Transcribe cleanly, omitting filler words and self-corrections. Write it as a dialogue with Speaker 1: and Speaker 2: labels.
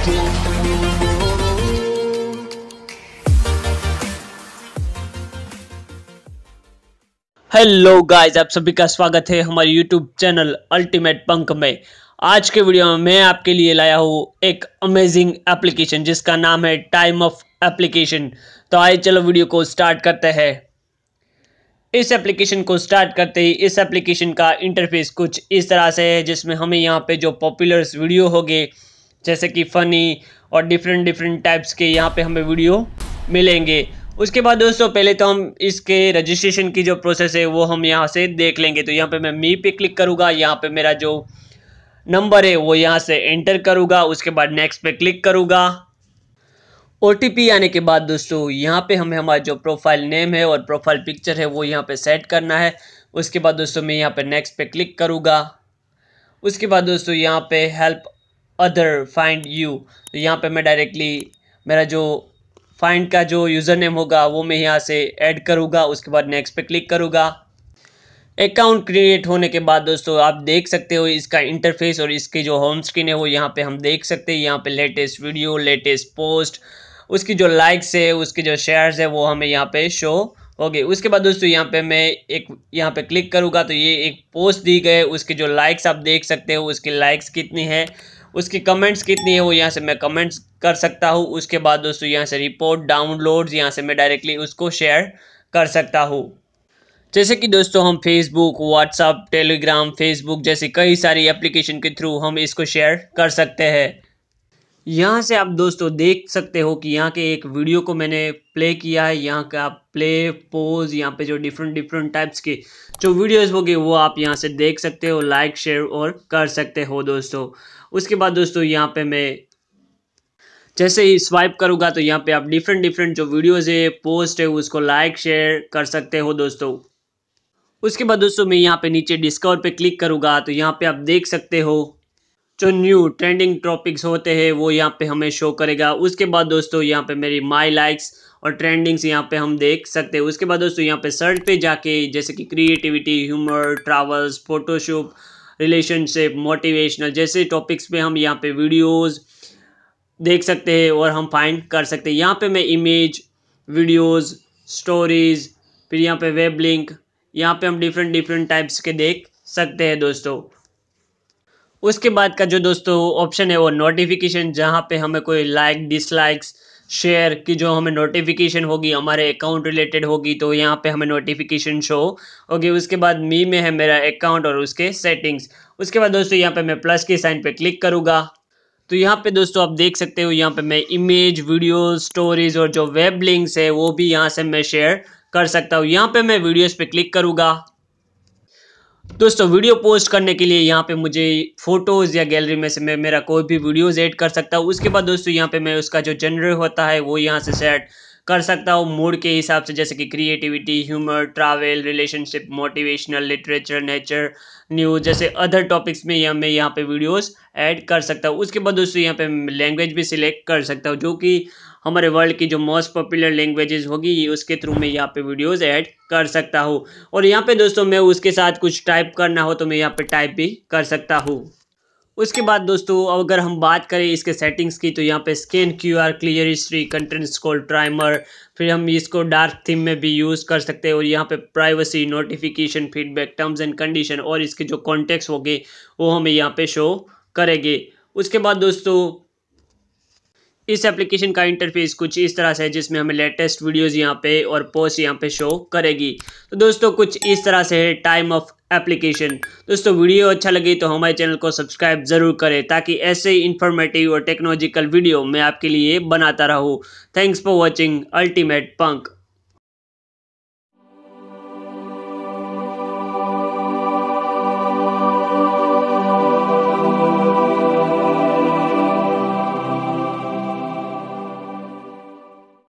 Speaker 1: Hello guys, आप सभी का स्वागत है हमारे यूट्यूब चैनल अल्टीमेट पंक में। आज के वीडियो में मैं आपके लिए लाया हूँ एक अमेजिंग एप्लीकेशन जिसका नाम है टाइम ऑफ एप्लीकेशन। तो आइए चलो वीडियो को स्टार्ट करते हैं। इस एप्लीकेशन को स्टार्ट करते ही इस एप्लीकेशन का इंटरफेस कुछ इस तरह से है, जिसमें हमें यहाँ पे जो पॉपुलर वीडियो होंगे जैसे कि फ़नी और डिफरेंट टाइप्स के यहाँ पे हमें वीडियो मिलेंगे। उसके बाद दोस्तों पहले तो हम इसके रजिस्ट्रेशन की जो प्रोसेस है वो हम यहाँ से देख लेंगे। तो यहाँ पे मैं मी पे क्लिक करूँगा, यहाँ पे मेरा जो नंबर है वो यहाँ से एंटर करूँगा, उसके बाद नेक्स्ट पे क्लिक करूँगा। ओटीपी आने के बाद दोस्तों यहाँ पे हमें हमारा जो प्रोफाइल नेम है और प्रोफाइल पिक्चर है वो यहाँ पे सेट करना है। उसके बाद दोस्तों मैं यहाँ पे नेक्स्ट पे क्लिक करूँगा। उसके बाद दोस्तों यहाँ पे हेल्प अदर फाइंड यू, तो यहाँ पे मैं डायरेक्टली मेरा जो फाइंड का जो यूज़र नेम होगा वो मैं यहाँ से ऐड करूँगा। उसके बाद नेक्स्ट पे क्लिक करूँगा। अकाउंट क्रिएट होने के बाद दोस्तों आप देख सकते हो इसका इंटरफेस और इसकी जो होम स्क्रीन है वो यहाँ पे हम देख सकते हैं। यहाँ पे लेटेस्ट वीडियो, लेटेस्ट पोस्ट, उसकी जो लाइक्स है, उसके जो शेयर्स है वो हमें यहाँ पे शो हो गए। उसके बाद दोस्तों यहाँ पे मैं यहाँ पे क्लिक करूँगा तो ये एक पोस्ट दी गई, उसकी जो लाइक्स आप देख सकते हो, उसकी लाइक्स कितनी है, उसकी कमेंट्स कितनी है वो यहाँ से मैं कमेंट्स कर सकता हूँ। उसके बाद दोस्तों यहाँ से रिपोर्ट डाउनलोड्स, यहाँ से मैं डायरेक्टली उसको शेयर कर सकता हूँ। जैसे कि दोस्तों हम फेसबुक, व्हाट्सअप, टेलीग्राम, फेसबुक जैसी कई सारी एप्लीकेशन के थ्रू हम इसको शेयर कर सकते हैं। यहाँ से आप दोस्तों देख सकते हो कि यहाँ के एक वीडियो को मैंने प्ले किया है। यहाँ का प्ले, पोज, यहाँ पे जो डिफरेंट टाइप्स के जो वीडियोस होंगे वो आप यहाँ से देख सकते हो, लाइक, शेयर और कर सकते हो दोस्तों। उसके बाद दोस्तों यहाँ पे मैं जैसे ही स्वाइप करूँगा तो यहाँ पे आप डिफरेंट जो वीडियोज़ है, पोस्ट है, उसको लाइक, शेयर कर सकते हो दोस्तों। उसके बाद दोस्तों मैं यहाँ पे नीचे डिस्कवर पे क्लिक करूँगा तो यहाँ पे आप देख सकते हो जो न्यू ट्रेंडिंग टॉपिक्स होते हैं वो यहाँ पे हमें शो करेगा। उसके बाद दोस्तों यहाँ पे मेरी माई लाइक्स और ट्रेंडिंग्स यहाँ पे हम देख सकते हैं। उसके बाद दोस्तों यहाँ पे सर्च पे जाके जैसे कि creativity, humour, travels, photoshoot, relationship, motivational जैसे टॉपिक्स पे हम यहाँ पे वीडियोज़ देख सकते हैं और हम फाइंड कर सकते हैं। यहाँ पे मैं इमेज, वीडियोज़, स्टोरीज़, फिर यहाँ पे वेब लिंक, यहाँ पे हम डिफरेंट टाइप्स के देख सकते हैं दोस्तों। उसके बाद का जो दोस्तों ऑप्शन है वो नोटिफिकेशन, जहाँ पे हमें कोई लाइक, डिसलाइक्स, शेयर की जो हमें नोटिफिकेशन होगी हमारे अकाउंट रिलेटेड होगी तो यहाँ पे हमें नोटिफिकेशन शो होगी। उसके बाद मी में है मेरा अकाउंट और उसके सेटिंग्स। उसके बाद दोस्तों यहाँ पे मैं प्लस के साइन पे क्लिक करूँगा तो यहाँ पे दोस्तों आप देख सकते हो यहाँ पे मैं इमेज, वीडियो, स्टोरीज और जो वेब लिंक्स है वो भी यहाँ से मैं शेयर कर सकता हूँ। यहाँ पे मैं वीडियोस पे क्लिक करूँगा। दोस्तों वीडियो पोस्ट करने के लिए यहाँ पे मुझे फोटोज़ या गैलरी में से मैं मेरा कोई भी वीडियोज़ ऐड कर सकता हूँ। उसके बाद दोस्तों यहाँ पे मैं उसका जो जनर होता है वो यहाँ से सेट कर सकता हूँ मूड के हिसाब से, जैसे कि creativity, humour, travel, relationship, motivational, literature, nature, news जैसे अदर टॉपिक्स में मैं यहाँ पे वीडियोस ऐड कर सकता हूँ। उसके बाद दोस्तों यहाँ पे लैंग्वेज भी सिलेक्ट कर सकता हूँ, जो कि हमारे वर्ल्ड की जो मोस्ट पॉपुलर लैंग्वेजेस होगी उसके थ्रू मैं यहाँ पे वीडियोस ऐड कर सकता हूँ। और यहाँ पे दोस्तों मैं उसके साथ कुछ टाइप करना हो तो मैं यहाँ पे टाइप भी कर सकता हूँ। उसके बाद दोस्तों अगर हम बात करें इसके सेटिंग्स की तो यहाँ पे scan QR, clear history, content scroll timer, फिर हम इसको डार्क थीम में भी यूज़ कर सकते हैं। और यहाँ पे privacy, notification, feedback, terms and condition और इसके जो कॉन्टेक्स्ट होंगे वो हमें यहाँ पे शो करेंगे। उसके बाद दोस्तों इस एप्लीकेशन का इंटरफेस कुछ इस तरह से है, जिसमें हमें लेटेस्ट वीडियोस यहाँ पे और पोस्ट यहाँ पे शो करेगी। तो दोस्तों कुछ इस तरह से है टाइम ऑफ एप्लीकेशन। दोस्तों वीडियो अच्छा लगे तो हमारे चैनल को सब्सक्राइब जरूर करें ताकि ऐसे ही इंफॉर्मेटिव और टेक्नोलॉजिकल वीडियो मैं आपके लिए बनाता रहूँ। Thanks for watching ultimate punk.